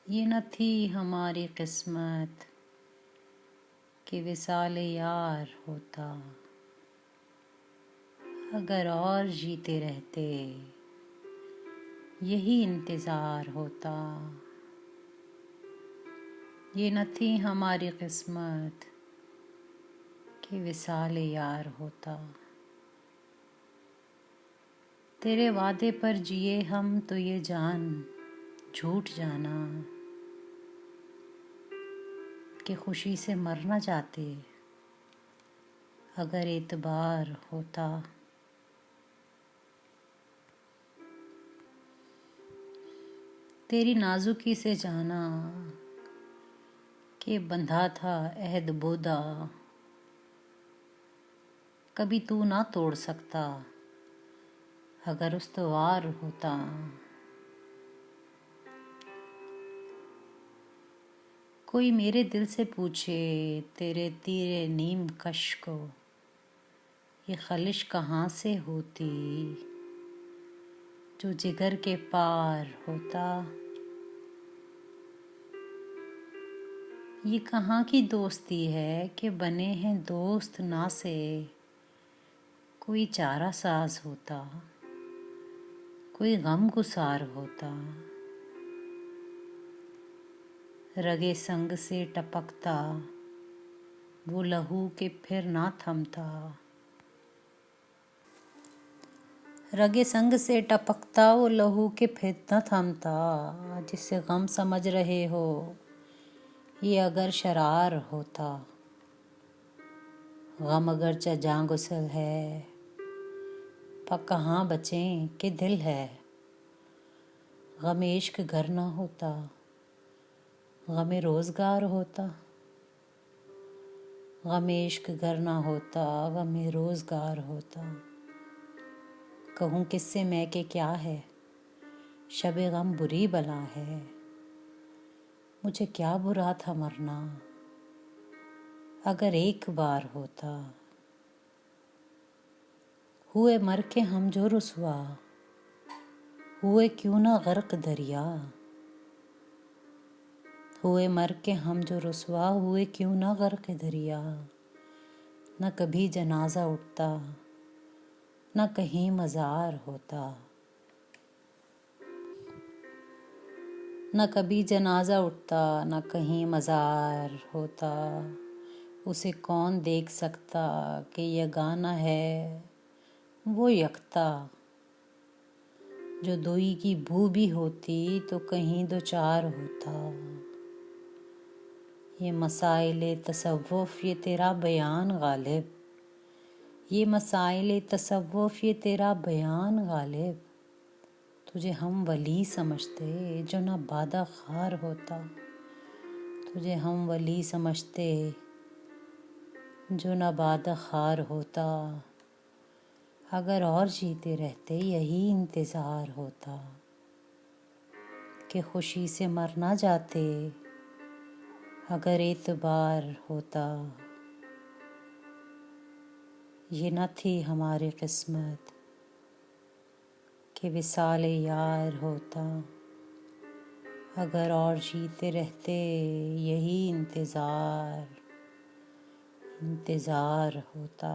ये न थी हमारी किस्मत कि विसाल यार होता। अगर और जीते रहते यही इंतज़ार होता। ये न थी हमारी किस्मत कि विसाल यार होता। तेरे वादे पर जिए हम तो ये जान झूठ जाना कि खुशी से मर न जाते अगर एतबार होता। तेरी नाजुकी से जाना कि बंधा था अहद बोदा, कभी तू ना तोड़ सकता अगर उस्तवार होता। कोई मेरे दिल से पूछे तेरे तीरे नीम कश को ये खलिश कहाँ से होती जो जिगर के पार होता। ये कहाँ की दोस्ती है कि बने हैं दोस्त ना से कोई चारा साज होता, कोई गम गुसार होता। रगे संग से टपकता वो लहू के फिर ना थमता। रगे संग से टपकता वो लहू के फिर न थमता। जिसे गम समझ रहे हो ये अगर शरार होता। गम अगर जाँ गुसल है पर कहाँ बचें कि दिल है। गम इश्क घर ना होता, गम रोज़गार होता। गम इश्क घर ना होता, गम रोज़गार होता। कहूँ किससे मैं के क्या है, शबे गम बुरी बला है। मुझे क्या बुरा था मरना अगर एक बार होता। हुए मर के हम जो रुसवा हुए क्यों ना गर्क दरिया। हुए मर के हम जो रुसवा हुए क्यों ना गर्क दरिया। न कभी जनाजा उठता न कहीं मज़ार होता। न कभी जनाजा उठता न कहीं मज़ार होता। उसे कौन देख सकता कि यह गाना है वो यकता। जो दोई की बू भी होती तो कहीं दो चार होता। ये मसाइले तसव्वुफ़ ये तेरा बयान गालिब। ये मसाइले तसव्वुफ़ ये तेरा बयान गालिब। तुझे हम वली समझते जो ना बादा खार होता। तुझे हम वली समझते जो ना बादा खार होता। अगर और जीते रहते यही इंतज़ार होता कि खुशी से मर ना जाते अगर एतबार होता। ये न थी हमारी किस्मत कि विसाल यार होता। अगर और जीते रहते यही इंतज़ार होता।